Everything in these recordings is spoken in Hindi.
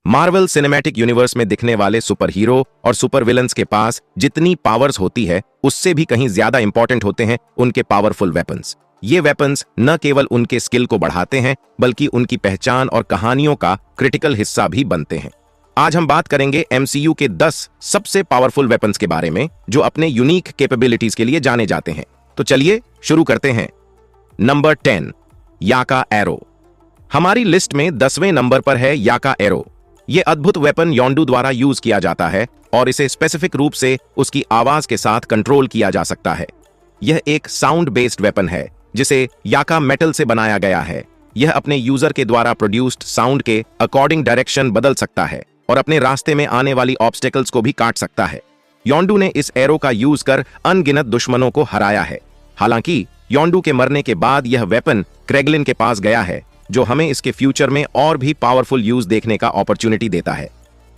मार्वल सिनेमैटिक यूनिवर्स में दिखने वाले सुपर हीरो और सुपर विलन्स के पास जितनी पावर्स होती है उससे भी कहीं ज्यादा इंपॉर्टेंट होते हैं उनके पावरफुल वेपन्स। ये वेपन्स न केवल उनके स्किल को बढ़ाते हैं बल्कि उनकी पहचान और कहानियों का क्रिटिकल हिस्सा भी बनते हैं। आज हम बात करेंगे एमसीयू के 10 सबसे पावरफुल वेपन्स के बारे में जो अपने यूनिक कैपेबिलिटीज के लिए जाने जाते हैं। तो चलिए शुरू करते हैं। नंबर 10, याका एरो। हमारी लिस्ट में 10वें नंबर पर है याका एरो। यह अद्भुत वेपन योंडू द्वारा यूज किया जाता है और इसे स्पेसिफिक रूप से उसकी आवाज के साथ कंट्रोल किया जा सकता है। यह एक साउंड बेस्ड वेपन है जिसे याका मेटल से बनाया गया है। यह अपने यूजर के द्वारा प्रोड्यूस्ड साउंड के अकॉर्डिंग डायरेक्शन बदल सकता है और अपने रास्ते में आने वाली ऑब्स्टेकल्स को भी काट सकता है। योंडू ने इस एरो का यूज कर अनगिनत दुश्मनों को हराया है। हालांकि योंडू के मरने के बाद यह वेपन क्रेगलिन के पास गया है जो हमें इसके फ्यूचर में और भी पावरफुल यूज देखने का अपॉर्चुनिटी देता है।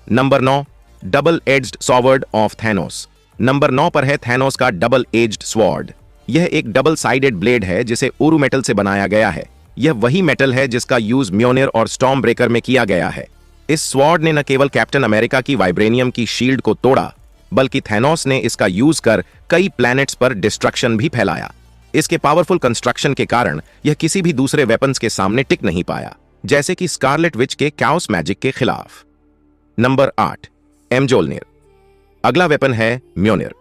Number 9, double edged sword of Thanos. Number 9 पर है थैनोस का डबल एज्ड स्वॉर्ड। यह एक डबल साइडेड ब्लेड है जिसे ओरू मेटल से बनाया गया है। यह वही मेटल है जिसका यूज म्योनिर और स्टॉर्म ब्रेकर में किया गया है। इस स्वॉर्ड ने न केवल कैप्टन अमेरिका की वाइब्रेनियम की शील्ड को तोड़ा बल्कि थैनोस ने इसका यूज कर कई प्लैनेट्स पर डिस्ट्रक्शन भी फैलाया। इसके पावरफुल कंस्ट्रक्शन के कारण यह किसी भी दूसरे वेपन्स के सामने टिक नहीं पाया, जैसे कि स्कारलेट विच के कैओस मैजिक के खिलाफ। नंबर 8, एमजोल्निर। अगला वेपन है म्योनिर।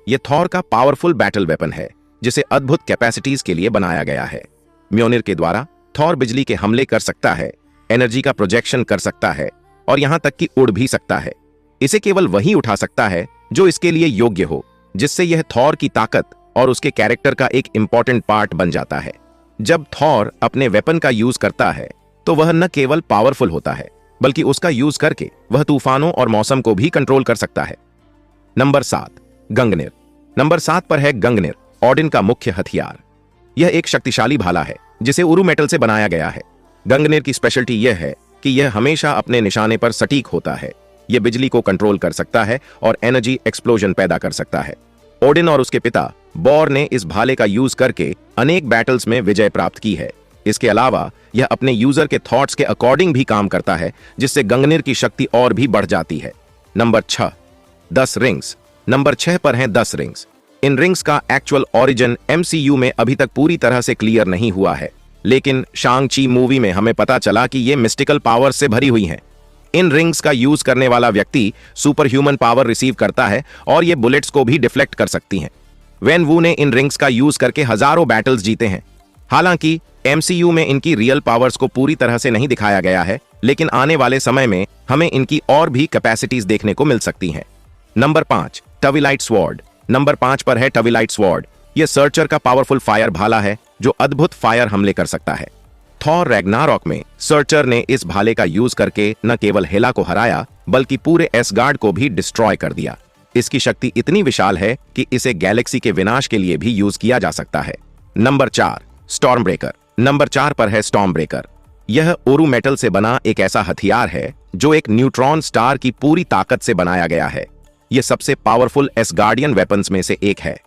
यह थॉर का पावरफुल बैटल वेपन है जिसे अद्भुत कैपेसिटीज के लिए बनाया गया है। म्योनिर के द्वारा थॉर बिजली के हमले कर सकता है, एनर्जी का प्रोजेक्शन कर सकता है और यहां तक कि उड़ भी सकता है। इसे केवल वही उठा सकता है जो इसके लिए योग्य हो, जिससे यह थॉर की ताकत और उसके कैरेक्टर का एक इंपॉर्टेंट पार्ट बन जाता है। जब थॉर अपने वेपन का यूज करता है तो वह न केवल पावरफुल होता है बल्कि उसका यूज करके वह तूफानों और मौसम को भी कंट्रोल कर सकता है। नंबर 7, गंगनिर। नंबर 7 पर है गंगनिर, ओडिन का मुख्य हथियार। यह एक शक्तिशाली भाला है जिसे उरू मेटल से बनाया गया है। गंगनिर की स्पेशलिटी यह है कि यह हमेशा अपने निशाने पर सटीक होता है। यह बिजली को कंट्रोल कर सकता है और एनर्जी एक्सप्लोजन पैदा कर सकता है। ओडिन और उसके पिता बॉर ने इस भाले का यूज करके अनेक बैटल्स में विजय प्राप्त की है। इसके अलावा यह अपने यूजर के थॉट्स के अकॉर्डिंग भी काम करता है, जिससे गंगनिर की शक्ति और भी बढ़ जाती है। Number 6, 10 rings. नंबर 6 पर हैं 10 रिंग्स। इन रिंग्स का एक्चुअल ओरिजिन एमसीयू में अभी तक पूरी तरह से क्लियर नहीं हुआ है, लेकिन शांग-ची मूवी में हमें पता चला कि ये मिस्टिकल पावर से भरी हुई हैं। इन रिंग्स का यूज करने वाला व्यक्ति सुपर ह्यूमन पावर रिसीव करता है और ये बुलेट्स को भी डिफ्लेक्ट कर सकती हैं। वेन वू ने इन रिंग्स का यूज करके हजारों बैटल्स जीते हैं। हालांकि एमसीयू में इनकी रियल पावर्स को पूरी तरह से नहीं दिखाया गया है, लेकिन आने वाले समय में हमें इनकी और भी कैपेसिटीज देखने को मिल सकती हैं। Number 5, टविलाइट sword. नंबर 5 पर है टविलाइट स्वॉर्ड। यह सर्चर का पावरफुल फायर भाला है जो अद्भुत फायर हमले कर सकता है। थॉर रैग्नारॉक में सर्चर ने इस भाले का यूज करके न केवल हेला को हराया बल्कि पूरे एसगार्ड को भी डिस्ट्रॉय कर दिया। इसकी शक्ति इतनी विशाल है कि इसे गैलेक्सी के विनाश के लिए भी यूज किया जा सकता है। Number 4, storm breaker. नंबर 4 पर है स्टॉर्म ब्रेकर। यह ओरू मेटल से बना एक ऐसा हथियार है जो एक न्यूट्रॉन स्टार की पूरी ताकत से बनाया गया है। यह सबसे पावरफुल एसगार्डियन वेपन्स में से एक है।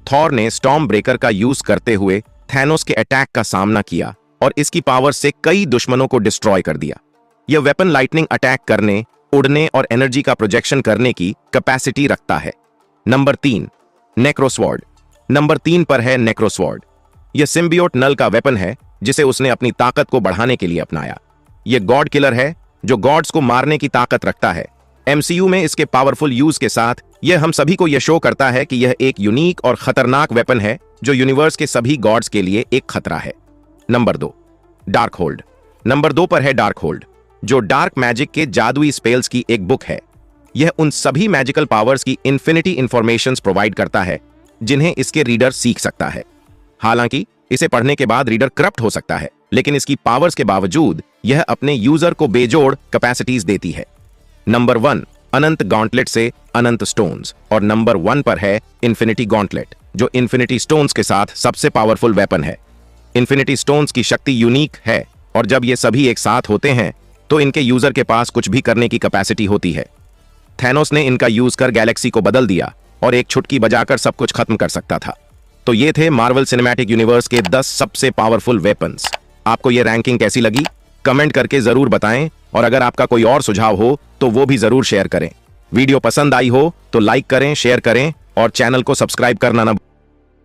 थॉर ने स्टॉर्म ब्रेकर का यूज करते हुए थैनोस के अटैक का सामना किया और इसकी पावर से कई दुश्मनों को डिस्ट्रॉय कर दिया। यह वेपन लाइटनिंग अटैक करने, उड़ने और एनर्जी का प्रोजेक्शन करने की कैपेसिटी रखता है। नंबर 3, नेक्रोस्वॉर्ड। नंबर 3 पर है नेक्रोस्वॉर्ड। यह सिम्बियोट नल का वेपन है जिसे उसने अपनी ताकत को बढ़ाने के लिए अपनाया। यह गॉड किलर है जो गॉड्स को मारने की ताकत रखता है। एमसीयू में इसके पावरफुल यूज के साथ यह हम सभी को यह शो करता है कि यह एक यूनिक और खतरनाक वेपन है जो यूनिवर्स के सभी गॉड्स के लिए एक खतरा है। Number 2, dark hold. नंबर 2 पर है डार्क होल्ड, जो डार्क मैजिक के जादुई स्पेल्स की एक बुक है। यह उन सभी मैजिकल पावर्स की इन्फिनिटी इंफॉर्मेशंस प्रोवाइड करता है जिन्हें इसके रीडर सीख सकता है। हालांकि इसे पढ़ने के बाद रीडर करप्ट हो सकता है, लेकिन इसकी पावर्स के बावजूद यह अपने यूजर को बेजोड़ कैपेसिटीज देती है। नंबर 1, अनंत गॉन्टलेट से अनंत स्टोन्स। और नंबर 1 पर है इन्फिनिटी गॉन्टलेट, जो इन्फिनिटी स्टोन्स के साथ सबसे पावरफुल वेपन है। इन्फिनिटी स्टोन्स की शक्ति यूनिक है और जब ये सभी एक साथ होते हैं तो इनके यूजर के पास कुछ भी करने की कैपेसिटी होती है। थैनोस ने इनका यूज कर गैलेक्सी को बदल दिया और एक छुटकी बजाकर सब कुछ खत्म कर सकता था। तो ये थे मार्वल सिनेमैटिक यूनिवर्स के 10 सबसे पावरफुल वेपन्स। आपको ये रैंकिंग कैसी लगी? कमेंट करके जरूर बताएं और अगर आपका कोई और सुझाव हो तो वो भी जरूर शेयर करें। वीडियो पसंद आई हो तो लाइक करें, शेयर करें और चैनल को सब्सक्राइब करना ना